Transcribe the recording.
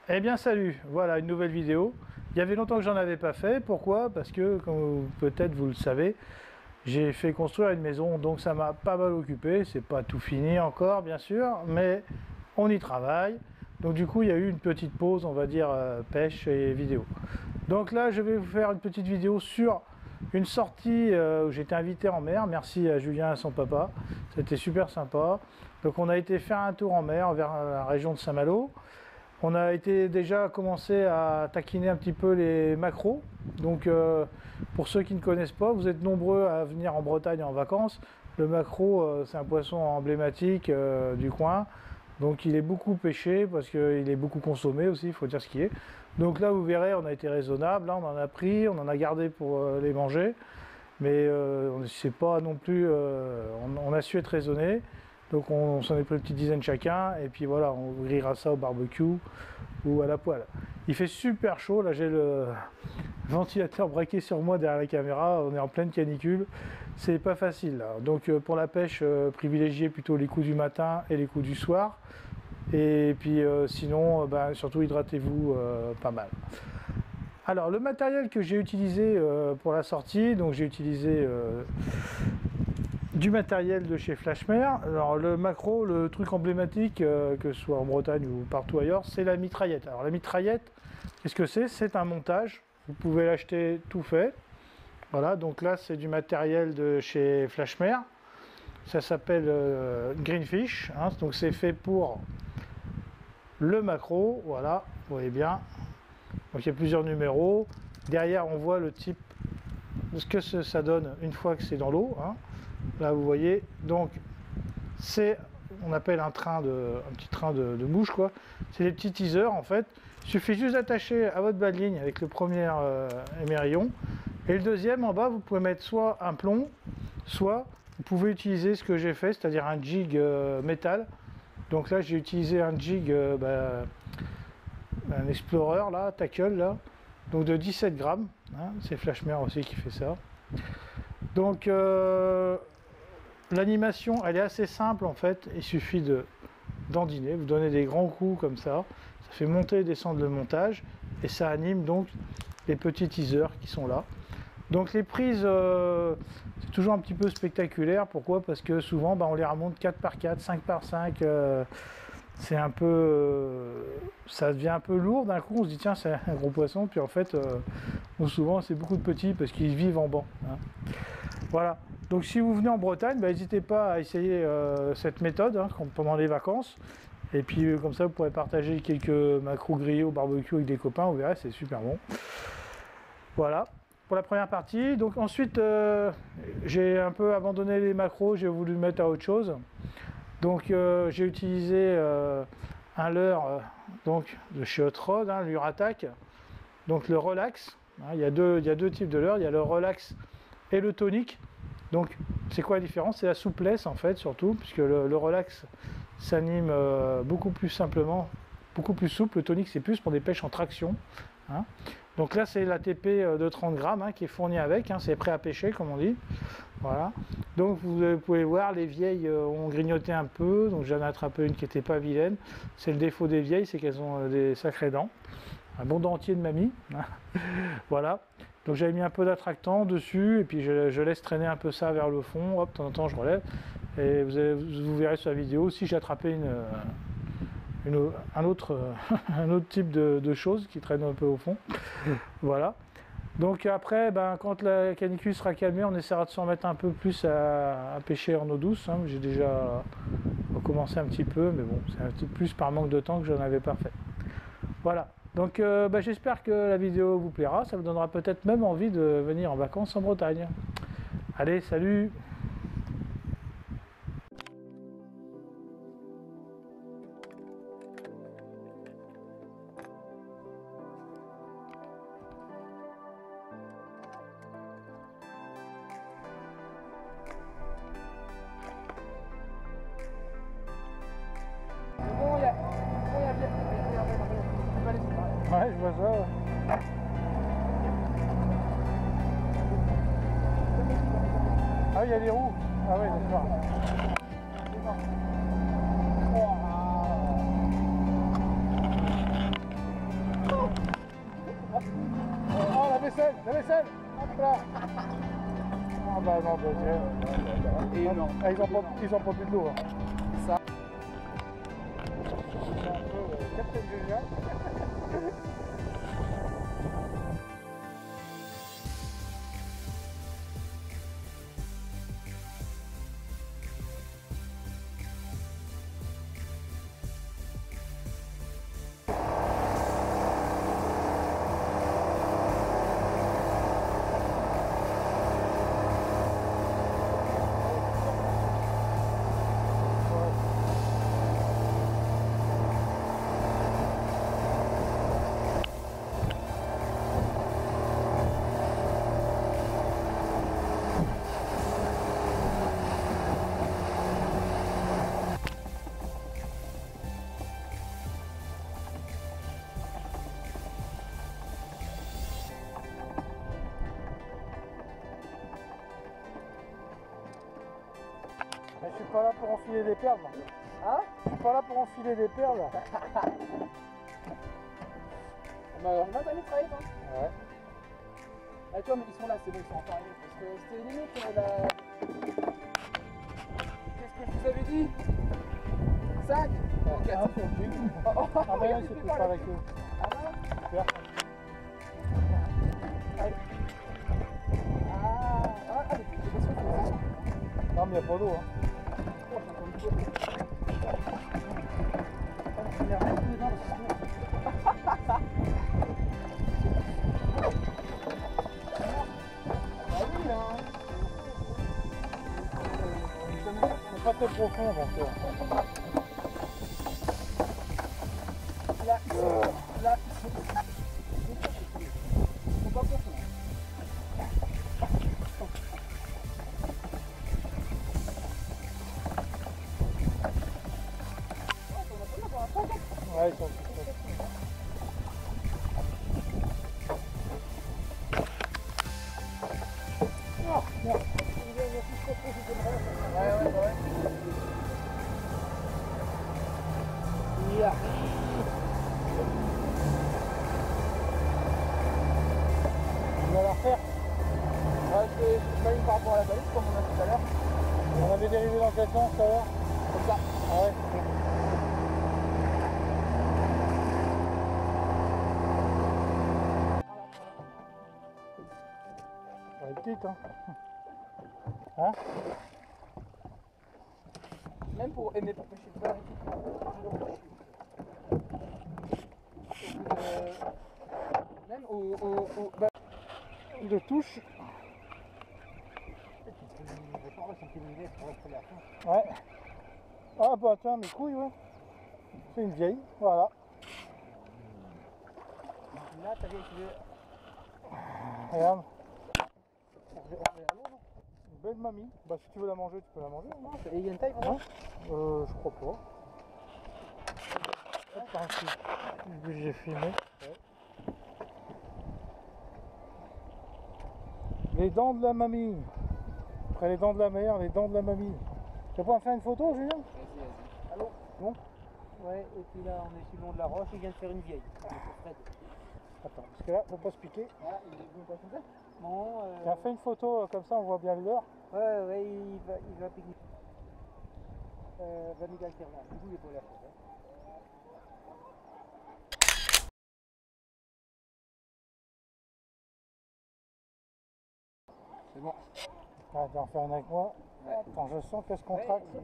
Eh bien salut, voilà une nouvelle vidéo. Il y avait longtemps que j'en avais pas fait. Pourquoi? Parce que, comme peut-être vous le savez, j'ai fait construire une maison, donc ça m'a pas mal occupé. C'est pas tout fini encore, bien sûr, mais on y travaille. Donc du coup, il y a eu une petite pause, on va dire, pêche et vidéo. Donc là, je vais vous faire une petite vidéo sur une sortie où j'étais invité en mer. Merci à Julien et à son papa. C'était super sympa. Donc on a été faire un tour en mer vers la région de Saint-Malo. On a été déjà commencé à taquiner un petit peu les maquereaux. Donc pour ceux qui ne connaissent pas, vous êtes nombreux à venir en Bretagne en vacances. Le maquereau, c'est un poisson emblématique du coin. Donc il est beaucoup pêché parce qu'il est beaucoup consommé aussi, il faut dire ce qui est. Donc là vous verrez, on a été raisonnable, là on en a pris, on en a gardé pour les manger. Mais on ne sait pas non plus, on a su être raisonné. Donc on s'en est pris une petite dizaine chacun et puis voilà, on grillera ça au barbecue ou à la poêle. Il fait super chaud, là j'ai le ventilateur braqué sur moi derrière la caméra, on est en pleine canicule, c'est pas facile là. Donc pour la pêche, privilégiez plutôt les coups du matin et les coups du soir. Et puis sinon, surtout hydratez-vous pas mal. Alors le matériel que j'ai utilisé pour la sortie, donc j'ai utilisé du matériel de chez Flashmer. Alors le maquereau, le truc emblématique, que ce soit en Bretagne ou partout ailleurs, c'est la mitraillette. Alors la mitraillette, qu'est-ce que c'est? C'est un montage, vous pouvez l'acheter tout fait. Voilà, donc là c'est du matériel de chez Flashmer. Ça s'appelle Greenfish, hein, donc c'est fait pour le maquereau, voilà, vous voyez bien. Donc il y a plusieurs numéros. Derrière on voit le type de ce que ça donne une fois que c'est dans l'eau, hein. Là vous voyez, donc c'est, on appelle un petit train de mouche quoi. C'est des petits teasers en fait. Il suffit juste d'attacher à votre bas de ligne avec le premier émerillon. Et le deuxième en bas, vous pouvez mettre soit un plomb, soit vous pouvez utiliser ce que j'ai fait, c'est-à-dire un jig métal. Donc là j'ai utilisé un jig, un Explorer là, tackle là, donc de 17 grammes. Hein, c'est Flashmer aussi qui fait ça. Donc l'animation elle est assez simple en fait, il suffit d'endiner, vous donnez des grands coups comme ça fait monter et descendre le montage et ça anime donc les petits teasers qui sont là. Donc les prises c'est toujours un petit peu spectaculaire, pourquoi? Parce que souvent on les remonte 4 par 4, 5 par 5, c'est un peu ça devient un peu lourd d'un coup, on se dit tiens c'est un gros poisson, puis en fait souvent c'est beaucoup de petits parce qu'ils vivent en banc, hein. Voilà, donc si vous venez en Bretagne, n'hésitez pas à essayer cette méthode hein, pendant les vacances, et puis comme ça vous pourrez partager quelques maquereaux grillés au barbecue avec des copains, vous verrez c'est super bon. Voilà pour la première partie. Donc ensuite j'ai un peu abandonné les maquereaux, j'ai voulu mettre à autre chose. Donc j'ai utilisé un leurre donc de chez Hot Rod, hein, l'Urattack, donc le relax, hein, il y a deux types de leurres, il y a le relax et le tonique. Donc c'est quoi la différence? C'est la souplesse en fait, surtout puisque le relax s'anime beaucoup plus simplement, beaucoup plus souple. Le tonique c'est plus pour des pêches en traction, hein. Donc là c'est la TP de 30 grammes hein, qui est fournie avec, hein, c'est prêt à pêcher comme on dit. Voilà, donc vous pouvez voir les vieilles ont grignoté un peu, donc j'en ai attrapé une qui n'était pas vilaine. C'est le défaut des vieilles, c'est qu'elles ont des sacrées dents, un bon dentier de mamie, hein. Voilà, donc j'avais mis un peu d'attractant dessus et puis je laisse traîner un peu ça vers le fond, hop, de temps en temps je relève et vous verrez sur la vidéo si j'ai attrapé un autre type de choses qui traîne un peu au fond. Voilà, donc après quand la canicule sera calmée, on essaiera de s'en remettre un peu plus à pêcher en eau douce, hein. J'ai déjà recommencé un petit peu, mais bon c'est un petit peu plus par manque de temps que je n'avais pas fait. Voilà, donc j'espère que la vidéo vous plaira, ça vous donnera peut-être même envie de venir en vacances en Bretagne. Allez, salut! Ouais, je vois ça. Ah oui, il y a des roues. Ah oui, d'accord. Oh, la vaisselle, la vaisselle. Hop là. Ah bah non, bah, ah, ils ont pas bu de l'eau. Hein. Ça. C'est un peu Captain Génial. Mais je suis pas là pour enfiler des perles. Moi. Hein? Je suis pas là pour enfiler des perles. On va aller travailler, toi. Ouais. Ah, tu vois, mais ils sont là, c'est bon, ils sont encore arrivés. Parce que c'était limite la... Qu'est-ce que je vous avais dit? 5 ou 4. Ah, ah mais là, c'est tout par avec eux. Ah non? Super. Mais c'est pas sûr. Non, mais il n'y a pas d'eau. Hein. Oh, j'ai entendu quoi? Il y a rien dedans, C'est pas très profond donc. Là, ils sont pas profonds. Ouais, ils sont. Oh, merde. Ouais. Yeah. On va la refaire. Ouais, je m'aligne par rapport à la balise comme on a tout à l'heure. On avait dérivé dans quel sens tout à l'heure? Comme ça. Ah ouais. Elle est petite, hein. Hein? Même pour aimer pour pêcher le bar même au bah... De touche. Ouais. Ah bah tiens, mes couilles, ouais. C'est une vieille, voilà. Là, t'as vu, Regarde. Une belle mamie. Bah si tu veux la manger, tu peux la manger. Hein. et il y a une taille pour moi? Je crois pas. Attends, si j'ai filmé. Ouais. Les dents de la mamie. Après les dents de la mère, les dents de la mamie. Tu vas pas me faire une photo, Julien? Vas-y. Allô? Bon. Ouais, et puis là, on est sur le long de la roche, il vient de faire une vieille. Attends, parce que là, faut pas se piquer. Ah, il est bon pas comme ça? Bon, Tiens, fais une photo comme ça, on voit bien l'heure. Ouais, il va piquer. Vanilla alternat, du coup, il est pas là. C'est bon. Ah, tu vas en faire une avec moi. Ouais. Attends, je sens qu'elle se contracte. Ouais,